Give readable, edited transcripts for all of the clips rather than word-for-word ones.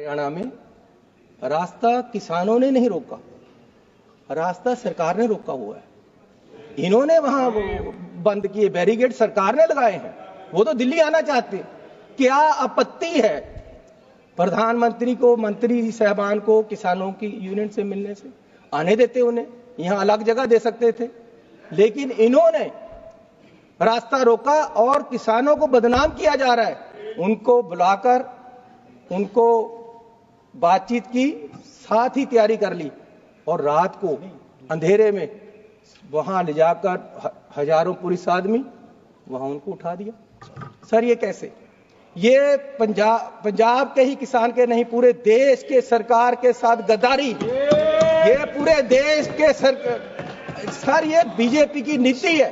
हरियाणा में रास्ता किसानों ने नहीं रोका, रास्ता सरकार ने रोका हुआ है। इन्होंने वहां बंद किए, बैरिकेड सरकार ने लगाए हैं। वो तो दिल्ली आना चाहते। क्या आपत्ति है प्रधानमंत्री को, मंत्री साहबान को किसानों की यूनियन से मिलने से? आने देते उन्हें, यहां अलग जगह दे सकते थे, लेकिन इन्होंने रास्ता रोका और किसानों को बदनाम किया जा रहा है। उनको बुलाकर उनको बातचीत की, साथ ही तैयारी कर ली और रात को अंधेरे में वहां ले जाकर हजारों पुलिस आदमी वहां उनको उठा दिया। सर ये कैसे? ये पंजाब के ही किसान के नहीं, पूरे देश के सरकार के साथ गद्दारी। ये पूरे देश के सर ये बीजेपी की नीति है।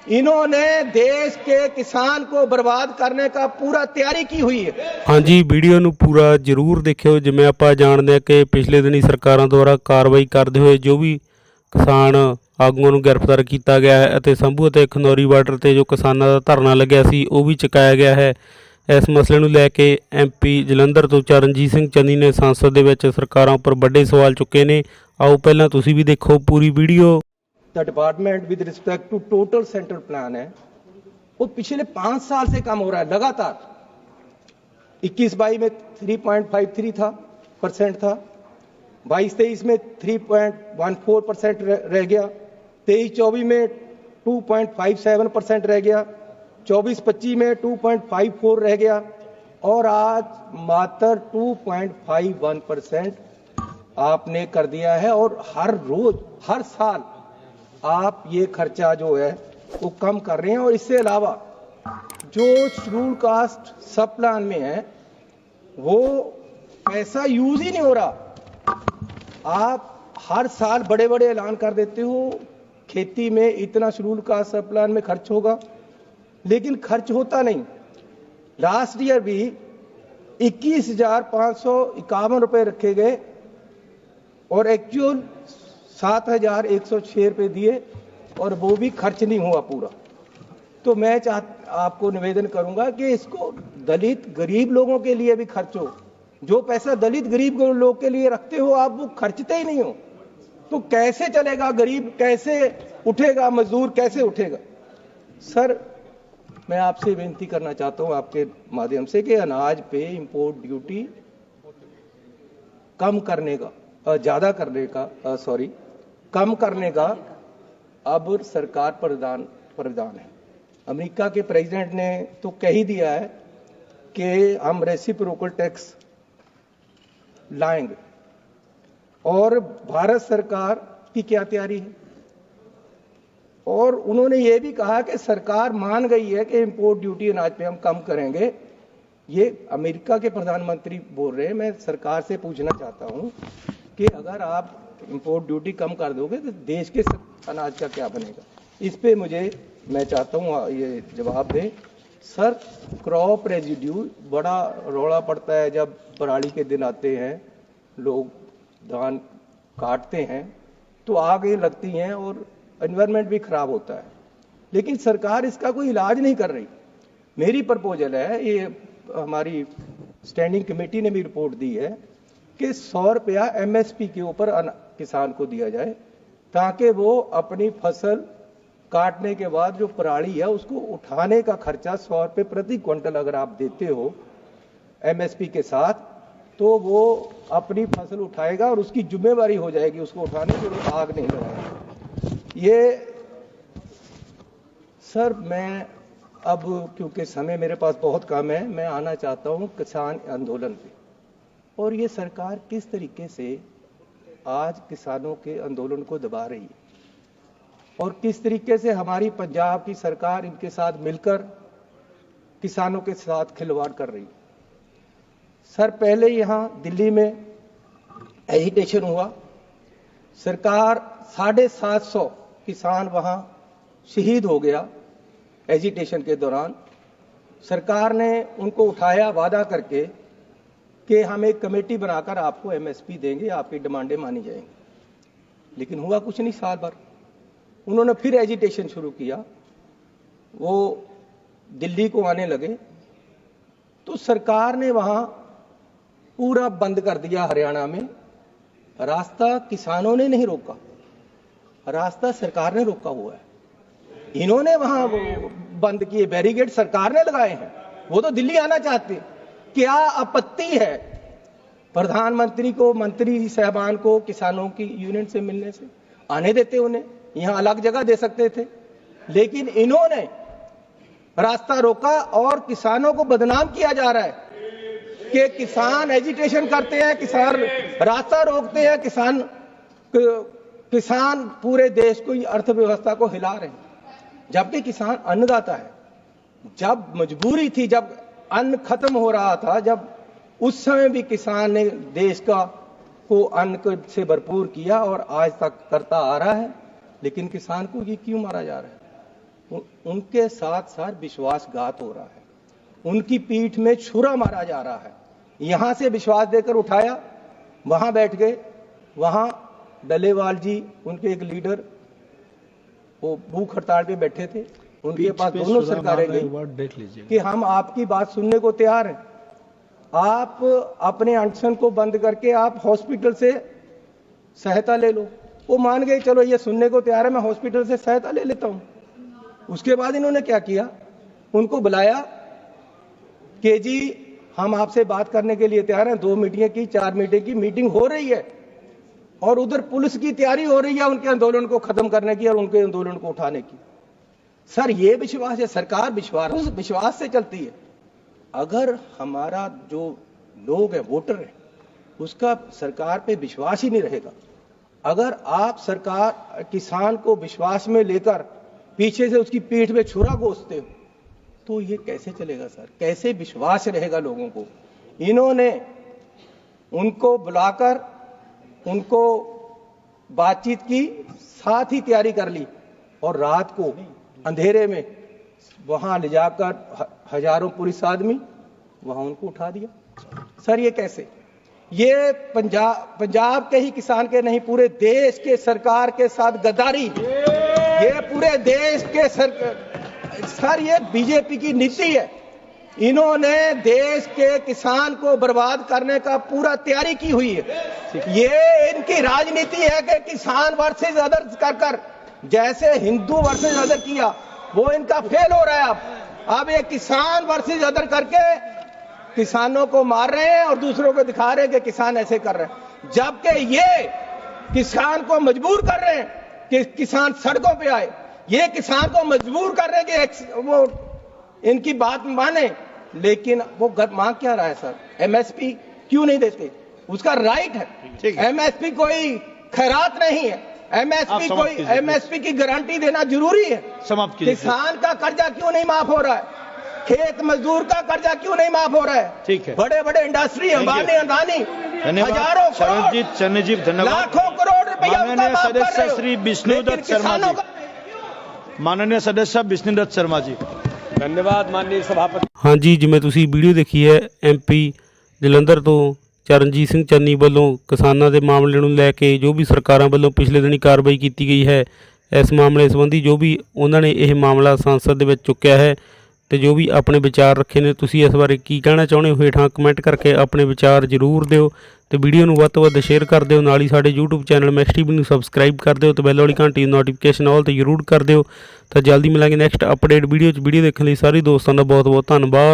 इन्होंने देश के किसान को बर्बाद करने का पूरा तैयारी की हुई है। हाँ जी, वीडियो ਨੂੰ ਪੂਰਾ ਜ਼ਰੂਰ ਦੇਖਿਓ। ਜਿਵੇਂ ਆਪਾਂ ਜਾਣਦੇ ਹਾਂ ਕਿ ਪਿਛਲੇ ਦਿਨੀ ਸਰਕਾਰਾਂ ਦੁਆਰਾ ਕਾਰਵਾਈ ਕਰਦੇ ਹੋਏ ਜੋ ਵੀ ਕਿਸਾਨ ਆਗੂਆਂ ਨੂੰ ਗ੍ਰਿਫਤਾਰ ਕੀਤਾ ਗਿਆ ਹੈ ਅਤੇ ਸੰਭੂ ਅਤੇ ਖਨੌਰੀ ਬਾਰਡਰ ਤੇ ਜੋ ਕਿਸਾਨਾਂ ਦਾ ਧਰਨਾ ਲੱਗਿਆ ਸੀ ਉਹ ਵੀ ਚੁਕਾਇਆ ਗਿਆ ਹੈ। ਇਸ ਮਸਲੇ ਨੂੰ ਲੈ ਕੇ ਐਮਪੀ ਜਲੰਧਰ ਤੋਂ ਚਰਨਜੀਤ ਸਿੰਘ ਚੰਨੀ ਨੇ ਸੰਸਦ ਦੇ ਵਿੱਚ ਸਰਕਾਰਾਂ ਉੱਪਰ ਵੱਡੇ ਸਵਾਲ ਚੁੱਕੇ ਨੇ। ਆਓ ਪਹਿਲਾਂ ਤੁਸੀਂ ਵੀ ਦੇਖੋ ਪੂਰੀ video. The department with respect to total central plan है वो पिछले 5 साल से कम हो रहा है लगातार। 21-22 में 3.53 था परसेंट था, 22-23 में 3.14% रह गया, 23-24 में 2.57% रह गया, 24-25 में 2.54 रह गया और आज मात्र 2.51% आपने कर दिया है। और हर रोज हर साल आप ये खर्चा जो है वो कम कर रहे हैं। और इससे अलावा जो शेड्यूल कास्ट सब प्लान में है वो पैसा यूज ही नहीं हो रहा। आप हर साल बड़े बड़े ऐलान कर देते हो खेती में इतना शेड्यूल कास्ट सब प्लान में खर्च होगा, लेकिन खर्च होता नहीं। लास्ट ईयर भी 21,551 रुपए रखे गए और एक्चुअल 7,106 रुपए दिए और वो भी खर्च नहीं हुआ पूरा। तो मैं आपको निवेदन करूंगा कि इसको दलित गरीब लोगों के लिए भी खर्चो। जो पैसा दलित गरीब लोग के लिए रखते हो आप वो खर्चते ही नहीं हो, तो कैसे चलेगा? गरीब कैसे उठेगा? मजदूर कैसे उठेगा? सर मैं आपसे विनती करना चाहता हूं आपके माध्यम से कि अनाज पे इंपोर्ट ड्यूटी कम करने का, ज्यादा करने का, कम करने का अब सरकार प्रावधान है। अमेरिका के प्रेसिडेंट ने तो कह ही दिया है कि हम रेसिप्रोकल टैक्स लाएंगे। और भारत सरकार की क्या तैयारी है? और उन्होंने ये भी कहा कि सरकार मान गई है कि इंपोर्ट ड्यूटी अनाज पे हम कम करेंगे। ये अमेरिका के प्रधानमंत्री बोल रहे हैं। मैं सरकार से पूछना चाहता हूं कि अगर आप इंपोर्ट ड्यूटी कम कर दोगे तो देश के अनाज का क्या बनेगा? इस पे मैं चाहता हूँ ये जवाब दें। सर क्रॉप रेजिड्यू बड़ा रौला पड़ता है जब पराली के दिन आते हैं, लोग धान काटते हैं तो आग लगती हैं और एनवायरनमेंट भी खराब होता है, लेकिन सरकार इसका कोई इलाज नहीं कर रही। मेरी प्रपोजल है, ये हमारी स्टैंडिंग कमेटी ने भी रिपोर्ट दी है कि 100 रुपया MSP के ऊपर किसान को दिया जाए ताकि वो अपनी फसल काटने के बाद जो पराली है उसको उठाने का खर्चा 100 रुपये प्रति क्विंटल अगर आप देते हो MSP के साथ, तो वो अपनी फसल उठाएगा और उसकी जिम्मेवारी हो जाएगी उसको उठाने के लिए, आग नहीं लगाएगा। ये सर मैं अब क्योंकि समय मेरे पास बहुत कम है, मैं आना चाहता हूं किसान आंदोलन पे और ये सरकार किस तरीके से आज किसानों के आंदोलन को दबा रही है और किस तरीके से हमारी पंजाब की सरकार इनके साथ मिलकर किसानों के साथ खिलवाड़ कर रही है। सर पहले यहां दिल्ली में एजिटेशन हुआ, सरकार 750 किसान वहां शहीद हो गया एजिटेशन के दौरान। सरकार ने उनको उठाया वादा करके कि हम एक कमेटी बनाकर आपको MSP देंगे, आपकी डिमांडें मानी जाएंगी, लेकिन हुआ कुछ नहीं। साल भर उन्होंने फिर एजिटेशन शुरू किया, वो दिल्ली को आने लगे तो सरकार ने वहां पूरा बंद कर दिया हरियाणा में। रास्ता किसानों ने नहीं रोका, रास्ता सरकार ने रोका हुआ है। इन्होंने वहां बंद किए, बैरिकेड सरकार ने लगाए हैं। वो तो दिल्ली आना चाहते। क्या आपत्ति है प्रधानमंत्री को, मंत्री साहबान को किसानों की यूनियन से मिलने से? आने देते उन्हें, यहां अलग जगह दे सकते थे, लेकिन इन्होंने रास्ता रोका और किसानों को बदनाम किया जा रहा है कि किसान एजिटेशन करते हैं, किसान रास्ता रोकते हैं, किसान पूरे देश को, अर्थव्यवस्था को हिला रहे हैं, जबकि किसान अन्नदाता है। जब मजबूरी थी, जब अन्न खत्म हो रहा था, जब उस समय भी किसान ने देश को अन्न से भरपूर किया और आज तक करता आ रहा है। लेकिन किसान को ये क्यों मारा जा रहा है? उनके साथ साथ विश्वासघात हो रहा है, उनकी पीठ में छुरा मारा जा रहा है। यहां से विश्वास देकर उठाया, वहां बैठ गए, वहां डलेवाल जी, उनके एक लीडर, वो भूख हड़ताल पे बैठे थे, उनके पास दोनों सरकारें गई कि हम आपकी बात सुनने को तैयार हैं, आप अपने अनशन को बंद करके आप हॉस्पिटल से सहायता ले लो। वो मान गए, चलो ये सुनने को तैयार है, मैं हॉस्पिटल से सहायता ले लेता हूं। उसके बाद इन्होंने क्या किया, उनको बुलाया कि जी हम आपसे बात करने के लिए तैयार हैं। 2 मीटिंग की, 4 मीटिंग की मीटिंग हो रही है और उधर पुलिस की तैयारी हो रही है उनके आंदोलन को खत्म करने की और उनके आंदोलन को उठाने की। सर ये विश्वास है? सरकार विश्वास से चलती है। अगर हमारा जो लोग है, वोटर है, उसका सरकार पे विश्वास ही नहीं रहेगा, अगर आप सरकार किसान को विश्वास में लेकर पीछे से उसकी पीठ में छुरा घोंसते हो, तो ये कैसे चलेगा सर? कैसे विश्वास रहेगा लोगों को? इन्होंने उनको बुलाकर उनको बातचीत की, साथ ही तैयारी कर ली और रात को अंधेरे में वहां ले जाकर हजारों पुलिस आदमी वहां उनको उठा दिया। सर ये कैसे? ये पंजाब के ही किसान के नहीं, पूरे देश के सरकार के साथ गद्दारी, ये पूरे देश के सर ये बीजेपी की नीति है। इन्होंने देश के किसान को बर्बाद करने का पूरा तैयारी की हुई है। ये इनकी राजनीति है कि किसान वर्सेस अदर कर जैसे हिंदू वर्सेस अदर किया, वो इनका फेल हो रहा है। अब ये किसान वर्सेस अदर करके किसानों को मार रहे हैं और दूसरों को दिखा रहे हैं कि किसान ऐसे कर रहे हैं, जबकि ये किसान को मजबूर कर रहे हैं कि किसान सड़कों पे आए। ये किसान को मजबूर कर रहे हैं कि वो इनकी बात माने, लेकिन वो मांग क्या रहा है सर? एमएसपी क्यों नहीं देते? उसका राइट है। एमएसपी कोई खैरात नहीं है, एमएसपी की गारंटी देना जरूरी है। समाप्त कीजिए। किसान का कर्जा क्यों नहीं माफ हो रहा है? खेत मजदूर का कर्जा क्यों नहीं माफ हो रहा है? ठीक है। बड़े बड़े इंडस्ट्री, अंबानी, अदानी, हजारों करोड़, लाखों करोड़ रुपया माननीय सदस्य श्री विष्णुदत्त शर्मा जी, माननीय सदस्य विष्णुदत्त शर्मा जी। धन्यवाद माननीय सभापति। हाँ जी, जिवें तुसीं वीडियो देखी है, एमपी ਜਲੰਧਰ ਤੋਂ ਚਰਨਜੀਤ ਸਿੰਘ ਚੰਨੀ ਵੱਲੋਂ ਕਿਸਾਨਾਂ ਦੇ ਮਾਮਲੇ ਨੂੰ ਲੈ ਕੇ ਜੋ ਵੀ ਸਰਕਾਰਾਂ ਵੱਲੋਂ ਪਿਛਲੇ ਦਿਨੀ ਕਾਰਵਾਈ ਕੀਤੀ ਗਈ ਹੈ, ਇਸ ਮਾਮਲੇ ਸੰਬੰਧੀ ਜੋ ਵੀ ਉਹਨਾਂ ਨੇ ਇਹ ਮਾਮਲਾ ਸੰਸਦ ਦੇ ਵਿੱਚ ਚੁੱਕਿਆ ਹੈ ਤੇ ਜੋ ਵੀ ਆਪਣੇ ਵਿਚਾਰ ਰੱਖੇ ਨੇ, ਤੁਸੀਂ ਇਸ ਬਾਰੇ ਕੀ ਕਹਿਣਾ ਚਾਹੁੰਦੇ ਹੋ ਹੇਠਾਂ ਕਮੈਂਟ ਕਰਕੇ ਆਪਣੇ ਵਿਚਾਰ ਜ਼ਰੂਰ ਦਿਓ ਤੇ ਵੀਡੀਓ ਨੂੰ ਵੱਧ ਤੋਂ ਵੱਧ ਸ਼ੇਅਰ ਕਰ ਦਿਓ। ਨਾਲ ਹੀ ਸਾਡੇ YouTube ਚੈਨਲ ਮੈਕਸ ਟੀਵੀ ਨੂੰ ਸਬਸਕ੍ਰਾਈਬ ਕਰ ਦਿਓ ਤੇ ਬੈਲ ਵਾਲੀ ਘੰਟੀ ਨੂੰ ਨੋਟੀਫਿਕੇਸ਼ਨ ਆਲ ਤੇ ਜ਼ਰੂਰ ਕਰ ਦਿਓ। ਤਾਂ ਜਲਦੀ ਮਿਲਾਂਗੇ ਨੈਕਸਟ ਅਪਡੇਟ ਵੀਡੀਓ 'ਚ। ਵੀਡੀਓ ਦੇਖਣ ਲਈ ਸਾਰੇ ਦੋਸਤਾਂ ਦਾ ਬਹੁਤ ਬਹੁਤ ਧੰਨਵਾਦ।